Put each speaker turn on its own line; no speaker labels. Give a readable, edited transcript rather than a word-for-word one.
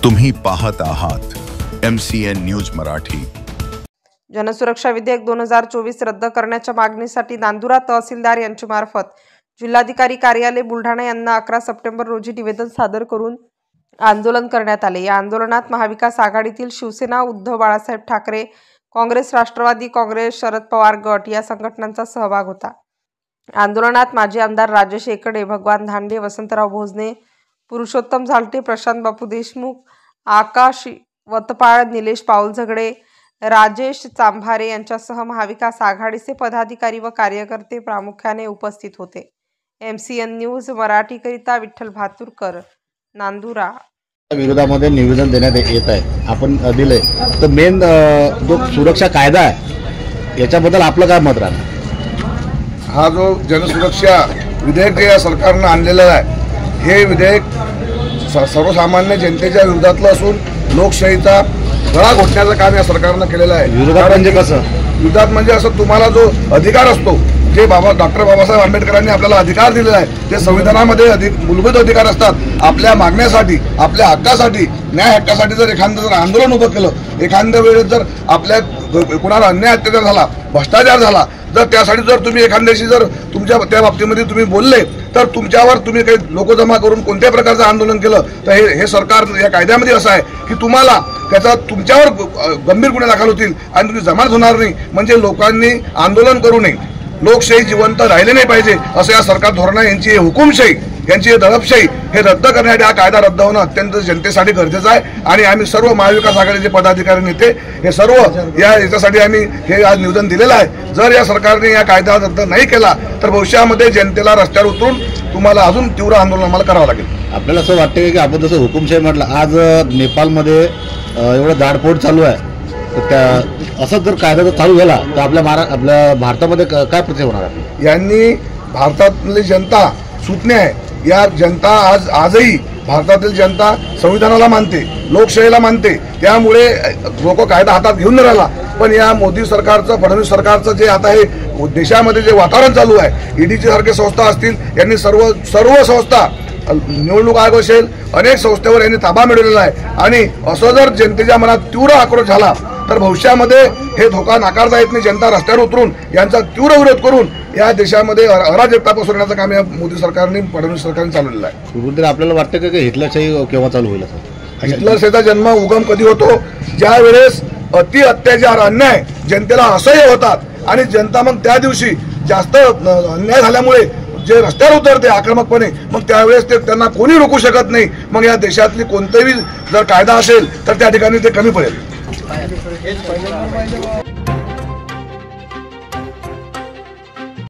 तुम्ही पाहत आहात MCN न्यूज मराठी।
जनसुरक्षा विधेयक 2024 रद्द करण्याच्या मागणीसाठी नांदुरा तहसीलदार यांच्या मार्फत जिल्हाधिकारी कार्यालय बुलढाणा यांना 11 सप्टेंबर रोजी निवेदन सादर करून आंदोलन करण्यात आले। या आंदोलनात महाविकास आघाडीतील शिवसेना, उद्धव बाळासाहेब ठाकरे, काँग्रेस, राष्ट्रवादी काँग्रेस, शरद पवार गट या संघटनांचा सहभाग होता। आंदोलनात माजी आमदार राजेश एकड़े, भगवान धांडे, वसंतराव भोजने, पुरुषोत्तम झालटे, प्रशांत बापू देशमुख, आकाश वतपाळ, निलेश पाऊल झगडे, राजेश चांभारे यांच्यासह महाविकास आघाडीचे पदाधिकारी व कार्यकर्ते प्रामुख्याने उपस्थित होते। MCN न्यूज मराठी करिता विठ्ठल भातुरकर, नांदुरा।
विरोधामध्ये निवेदन देण्यात येत आहे, आपण दिले तर मेन जो सुरक्षा कायदा आहे याच्याबद्दल आपलं काय मत राहणार?
हा जो जनसुरक्षा विधेयक या सरकारनं आणलेलं आहे, हे विधेयक सर्वसामान्य जनतेच्या विरोधातलं असून लोकशाहीचा गळा घोटण्याचं काम या सरकारनं केलेलं आहे।
विरोधात म्हणजे कसं?
विरोधात म्हणजे असं तुम्हाला जो अधिकार असतो, जे डॉक्टर बाबासाहेब आंबेडकरांनी आपल्याला अधिकार दिलेला आहे, ते संविधानामध्ये मूलभूत अधिकार असतात। आपल्या मागण्यासाठी, आपल्या हक्कासाठी, न्याय हक्कासाठी जर एखादं आंदोलन उभं केलं, एखाद्या वेळेस जर आपल्या कुणाला अन्याय अत्याचार झाला, भ्रष्टाचार झाला, जर त्यासाठी जर तुम्ही एखाद्याशी जर तुमच्या त्या बाबतीमध्ये तुम्ही बोलले, तर तुमच्यावर तुम्ही काही लोक जमा करून कोणत्या प्रकारचं आंदोलन केलं तर हे सरकार या कायद्यामध्ये असं आहे की तुम्हाला त्याचा तुमच्यावर गंभीर गुन्हे दाखल होतील आणि तुम्ही जमानत होणार नाही। म्हणजे लोकांनी आंदोलन करू नये, लोकशाही जिवंत राहिले नाही पाहिजे असं या सरकार धोरण आहे। यांची हुकुमशाही, यांची दडपशाही हे रद्द करण्यासाठी हा कायदा रद्द होणं अत्यंत जनतेसाठी गरजेचं आहे। आणि आम्ही सर्व महाविकास आघाडीचे पदाधिकारी, नेते हे सर्व याच्यासाठी आम्ही हे आज निवेदन दिलेलं आहे। जर या सरकारने या कायदा रद्द नाही केला तर भविष्यामध्ये जनतेला रस्त्यावर उतरून तुम्हाला अजून तीव्र आंदोलन आम्हाला करावं लागेल।
आपल्याला असं वाटतं की आपण जसं हुकुमशाही म्हटलं, आज नेपाळमध्ये एवढं जाडपोट चालू आहे, तर त्या असं जर कायदा जर चालू झाला तर आपल्या भारतामध्ये काय प्रतिक्रिया होणार आहे?
यांनी भारतातली जनता सुज्ञ आहे। या जनता आजही भारतातील जनता संविधानाला मानते, लोकशाहीला मानते। त्यामुळे लोक कायदा हातात घेऊन नाही राहिला। पण या मोदी सरकारचं, फडणवीस सरकारचं जे आता हे देशामध्ये जे वातावरण चालू आहे, ईडीची सारख्या संस्था असतील, यांनी सर्व संस्था, निवडणूक आयोग असेल, अनेक संस्थेवर यांनी ताबा मिळवलेला आहे। आणि असं जर जनतेच्या मनात तीव्र आक्रोश झाला तर भविष्यामध्ये हे धोका नाकारता येत नाही। जनता रस्त्यावर उतरून यांचा तीव्र विरोध करून या देशामध्ये अराजकता पसरवण्याचं काम या मोदी सरकारने, फडणवीस सरकारने चालवलेलं आहे।
सुरुवातीला आपल्याला वाटतं की हिटलरशाही केव्हा चालू होईल?
हिटलरशाहीचा जन्म उगम कधी होतो? ज्या वेळेस अति अत्याचार, अन्याय जनतेला असह्य होतात आणि जनता मग त्या दिवशी जास्त अन्याय झाल्यामुळे जे रस्त्यावर उतरते आक्रमकपणे, मग त्यावेळेस त्यांना कोणी रोखू शकत नाही। मग या देशातली कोणतेही जर कायदा असेल तर त्या ठिकाणी ते कमी पडेल।